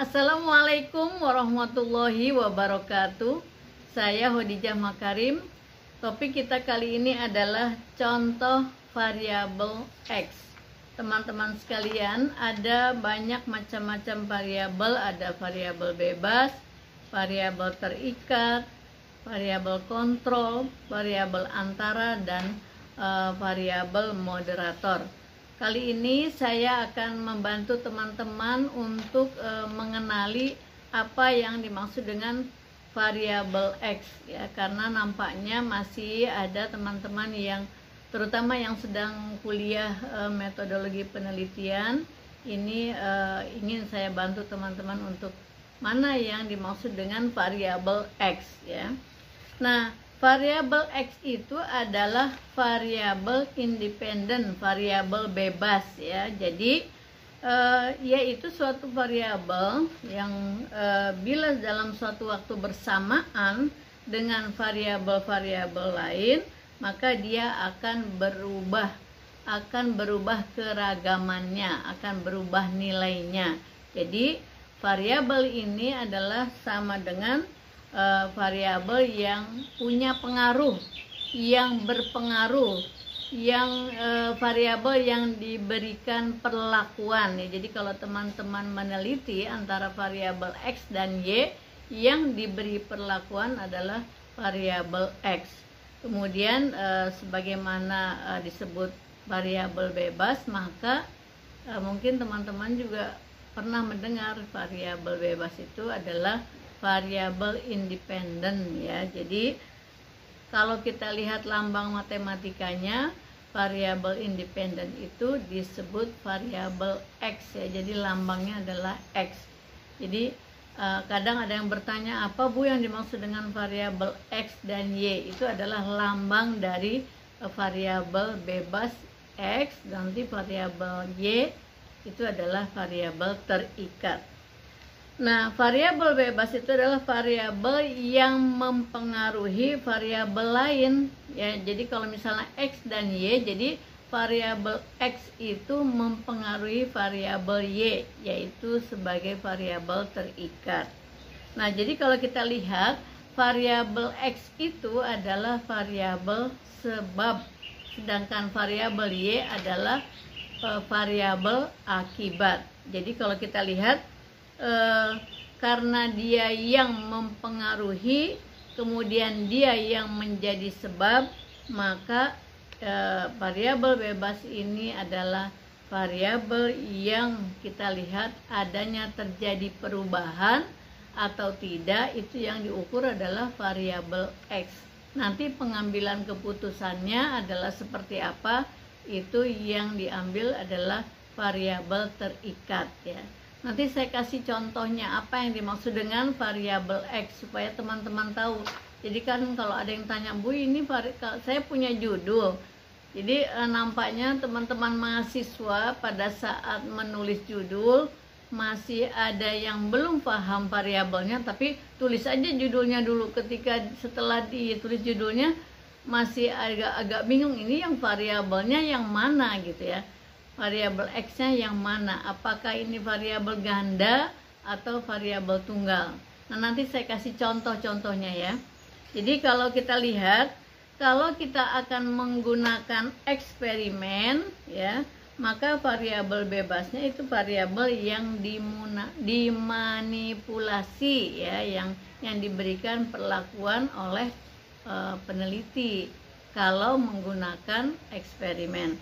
Assalamualaikum warahmatullahi wabarakatuh. Saya Hodijah Makarim. Topik kita kali ini adalah contoh variabel X. Teman-teman sekalian, ada banyak macam-macam variabel. Ada variabel bebas, variabel terikat, variabel kontrol, variabel antara, dan variabel moderator. Kali ini saya akan membantu teman-teman untuk mengenali apa yang dimaksud dengan variabel X ya, karena nampaknya masih ada teman-teman yang terutama yang sedang kuliah metodologi penelitian ini ingin saya bantu teman-teman untuk mana yang dimaksud dengan variabel X ya. Nah, variabel X itu adalah variabel independen, variabel bebas ya. Jadi yaitu suatu variabel yang bila dalam suatu waktu bersamaan dengan variabel-variabel lain, maka dia akan berubah keragamannya, akan berubah nilainya. Jadi variabel ini adalah sama dengan variabel yang punya pengaruh, yang berpengaruh, yang variabel yang diberikan perlakuan ya. Jadi kalau teman-teman meneliti antara variabel X dan Y, yang diberi perlakuan adalah variabel X. Kemudian sebagaimana disebut variabel bebas, maka mungkin teman-teman juga pernah mendengar variabel bebas itu adalah variabel independen ya. Jadi kalau kita lihat lambang matematikanya, variabel independen itu disebut variabel X ya. Jadi lambangnya adalah X. Jadi kadang ada yang bertanya, apa Bu yang dimaksud dengan variabel X dan Y? Itu adalah lambang dari variabel bebas X, nanti variabel Y itu adalah variabel terikat. Nah, variabel bebas itu adalah variabel yang mempengaruhi variabel lain ya. Jadi kalau misalnya X dan Y, jadi variabel X itu mempengaruhi variabel Y, yaitu sebagai variabel terikat. Nah, jadi kalau kita lihat variabel X itu adalah variabel sebab, sedangkan variabel Y adalah variabel akibat. Jadi kalau kita lihat karena dia yang mempengaruhi, kemudian dia yang menjadi sebab, maka variabel bebas ini adalah variabel yang kita lihat adanya terjadi perubahan atau tidak, itu yang diukur adalah variabel X. Nanti pengambilan keputusannya adalah seperti apa, itu yang diambil adalah variabel terikat ya. Nanti saya kasih contohnya apa yang dimaksud dengan variabel X supaya teman-teman tahu. Jadi kan kalau ada yang tanya, Bu ini saya punya judul. Jadi nampaknya teman-teman mahasiswa pada saat menulis judul masih ada yang belum paham variabelnya, tapi tulis aja judulnya dulu. Ketika setelah ditulis judulnya masih agak bingung, ini yang variabelnya yang mana gitu ya. Variabel X-nya yang mana? Apakah ini variabel ganda atau variabel tunggal? Nah, nanti saya kasih contoh-contohnya ya. Jadi kalau kita lihat, kalau kita akan menggunakan eksperimen ya, maka variabel bebasnya itu variabel yang dimanipulasi ya, yang diberikan perlakuan oleh peneliti kalau menggunakan eksperimen.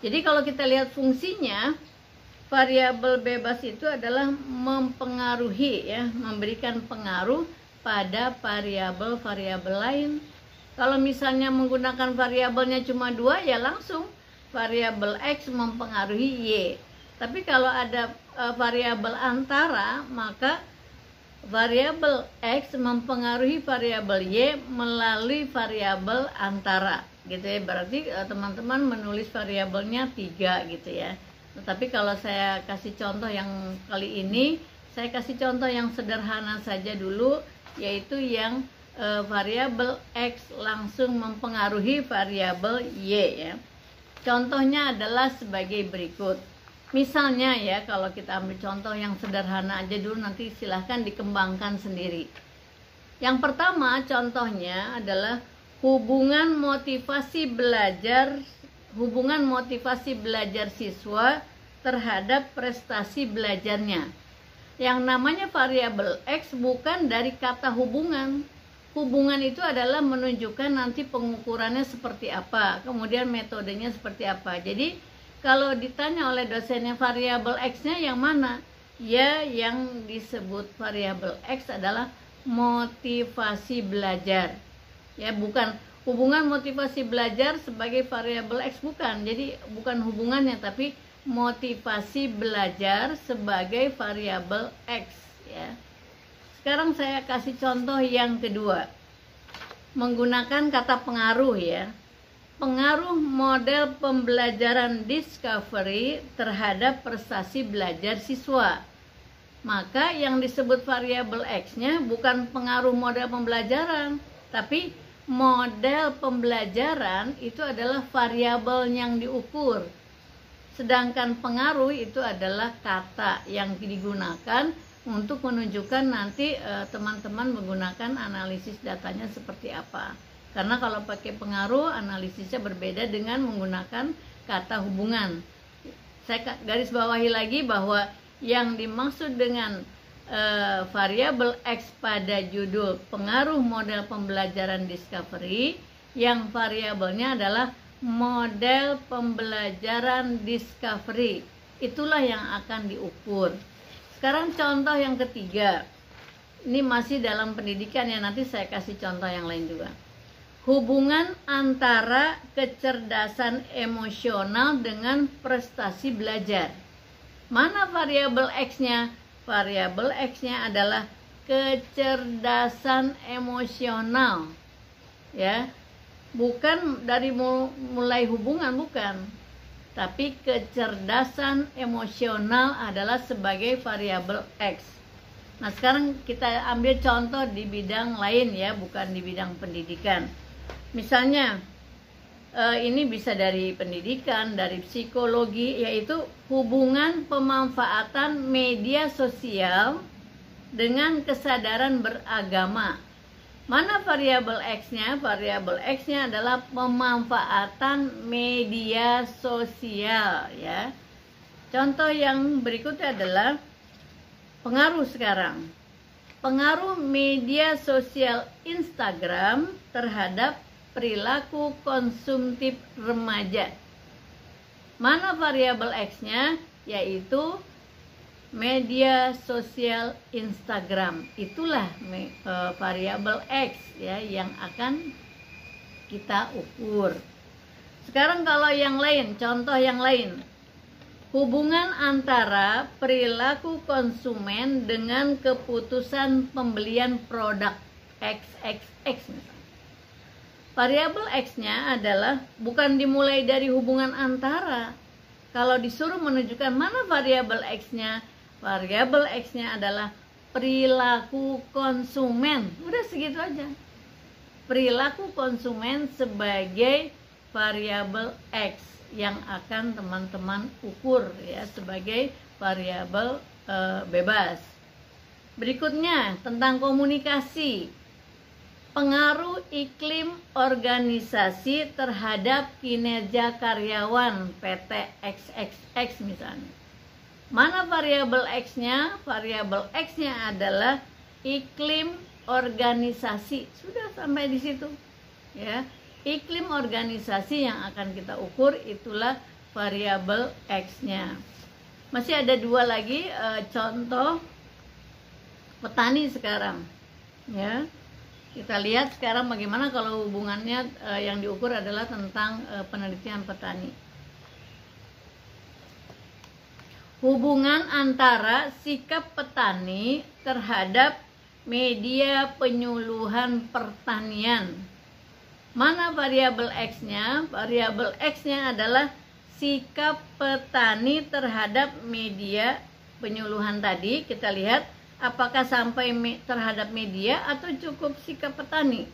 Jadi kalau kita lihat fungsinya, variabel bebas itu adalah mempengaruhi ya, memberikan pengaruh pada variabel-variabel lain. Kalau misalnya menggunakan variabelnya cuma 2 ya langsung variabel X mempengaruhi Y. Tapi kalau ada variabel antara, maka variabel X mempengaruhi variabel Y melalui variabel antara gitu ya. Berarti teman-teman menulis variabelnya 3 gitu ya. Tetapi kalau saya kasih contoh yang kali ini, saya kasih contoh yang sederhana saja dulu, yaitu yang variabel X langsung mempengaruhi variabel Y ya. Contohnya adalah sebagai berikut. Misalnya ya, kalau kita ambil contoh yang sederhana aja dulu, nanti silahkan dikembangkan sendiri. Yang pertama contohnya adalah hubungan motivasi belajar siswa terhadap prestasi belajarnya. Yang namanya variabel X bukan dari kata hubungan. Hubungan itu adalah menunjukkan nanti pengukurannya seperti apa, kemudian metodenya seperti apa. Jadi kalau ditanya oleh dosennya variabel X-nya yang mana? Ya, yang disebut variabel X adalah motivasi belajar. Ya, bukan hubungan motivasi belajar sebagai variabel X, bukan. Jadi bukan hubungannya, tapi motivasi belajar sebagai variabel X, ya. Sekarang saya kasih contoh yang kedua. Menggunakan kata pengaruh, ya. Pengaruh model pembelajaran discovery terhadap prestasi belajar siswa. Maka yang disebut variabel X-nya bukan pengaruh model pembelajaran, tapi model pembelajaran itu adalah variabel yang diukur. Sedangkan pengaruh itu adalah kata yang digunakan untuk menunjukkan nanti teman-teman menggunakan analisis datanya seperti apa. Karena kalau pakai pengaruh, analisisnya berbeda dengan menggunakan kata hubungan. Saya garis bawahi lagi bahwa yang dimaksud dengan variabel X pada judul pengaruh model pembelajaran discovery, yang variabelnya adalah model pembelajaran discovery. Itulah yang akan diukur. Sekarang contoh yang ketiga. Ini masih dalam pendidikan ya, nanti saya kasih contoh yang lain juga. Hubungan antara kecerdasan emosional dengan prestasi belajar. Mana variabel X-nya? Variabel X-nya adalah kecerdasan emosional. Ya. Bukan dari mulai hubungan, bukan. Tapi kecerdasan emosional adalah sebagai variabel X. Nah, sekarang kita ambil contoh di bidang lain ya, bukan di bidang pendidikan. Misalnya, ini bisa dari pendidikan, dari psikologi, yaitu hubungan pemanfaatan media sosial dengan kesadaran beragama. Mana variabel X-nya? Variabel X-nya adalah pemanfaatan media sosial ya. Contoh yang berikutnya adalah pengaruh sekarang. Pengaruh media sosial Instagram terhadap perilaku konsumtif remaja. Mana variabel X-nya? Yaitu media sosial Instagram. Itulah variabel X ya yang akan kita ukur. Sekarang kalau yang lain, contoh yang lain. Hubungan antara perilaku konsumen dengan keputusan pembelian produk XXX misalnya. Variabel X-nya adalah bukan dimulai dari hubungan antara. Kalau disuruh menunjukkan mana variabel X-nya, variabel X-nya adalah perilaku konsumen. Udah segitu aja. Perilaku konsumen sebagai variabel X yang akan teman-teman ukur ya sebagai variabel bebas. Berikutnya tentang komunikasi. Pengaruh iklim organisasi terhadap kinerja karyawan PT XXX misalnya. Mana variabel X-nya? Variabel X-nya adalah iklim organisasi. Sudah sampai di situ. Ya. Iklim organisasi yang akan kita ukur itulah variabel X-nya. Masih ada dua lagi contoh petani sekarang. Ya. Kita lihat sekarang bagaimana kalau hubungannya yang diukur adalah tentang penelitian petani. Hubungan antara sikap petani terhadap media penyuluhan pertanian. Mana variabel X-nya? Variabel X-nya adalah sikap petani terhadap media penyuluhan tadi. Kita lihat apakah sampai terhadap media atau cukup sikap petani.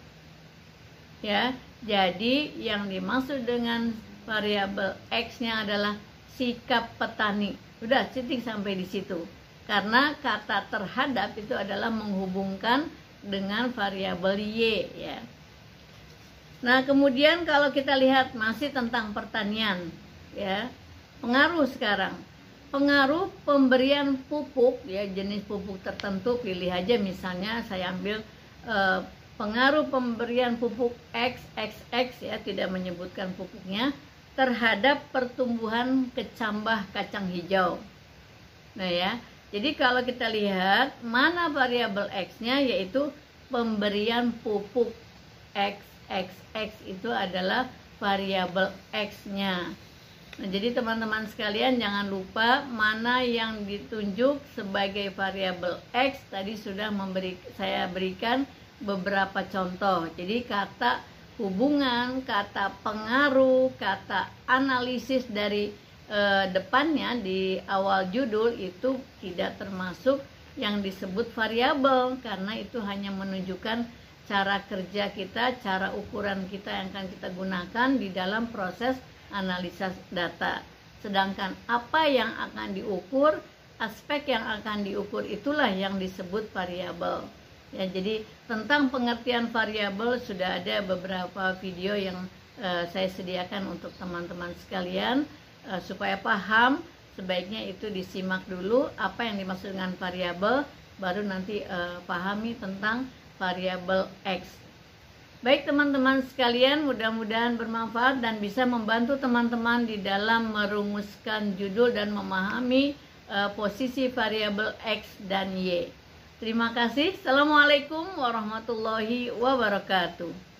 Ya, jadi yang dimaksud dengan variabel X-nya adalah sikap petani. Udah titik sampai di situ. Karena kata terhadap itu adalah menghubungkan dengan variabel Y ya. Nah, kemudian kalau kita lihat masih tentang pertanian ya. Pengaruh sekarang. Pengaruh pemberian pupuk ya, jenis pupuk tertentu, pilih aja, misalnya saya ambil pengaruh pemberian pupuk XXX ya, tidak menyebutkan pupuknya, terhadap pertumbuhan kecambah kacang hijau. Nah ya, jadi kalau kita lihat mana variabel X-nya, yaitu pemberian pupuk XXX itu adalah variabel X-nya. Nah, jadi teman-teman sekalian jangan lupa mana yang ditunjuk sebagai variabel X. Tadi sudah saya berikan beberapa contoh. Jadi kata hubungan, kata pengaruh, kata analisis dari depannya di awal judul itu tidak termasuk yang disebut variabel, karena itu hanya menunjukkan cara kerja kita, cara ukuran kita yang akan kita gunakan di dalam proses analisa data. Sedangkan apa yang akan diukur, aspek yang akan diukur, itulah yang disebut variabel. Ya, jadi tentang pengertian variabel sudah ada beberapa video yang saya sediakan untuk teman-teman sekalian. Supaya paham, sebaiknya itu disimak dulu apa yang dimaksud dengan variabel, baru nanti pahami tentang variabel X. Baik teman-teman sekalian, mudah-mudahan bermanfaat dan bisa membantu teman-teman di dalam merumuskan judul dan memahami posisi variabel X dan Y. Terima kasih. Assalamualaikum warahmatullahi wabarakatuh.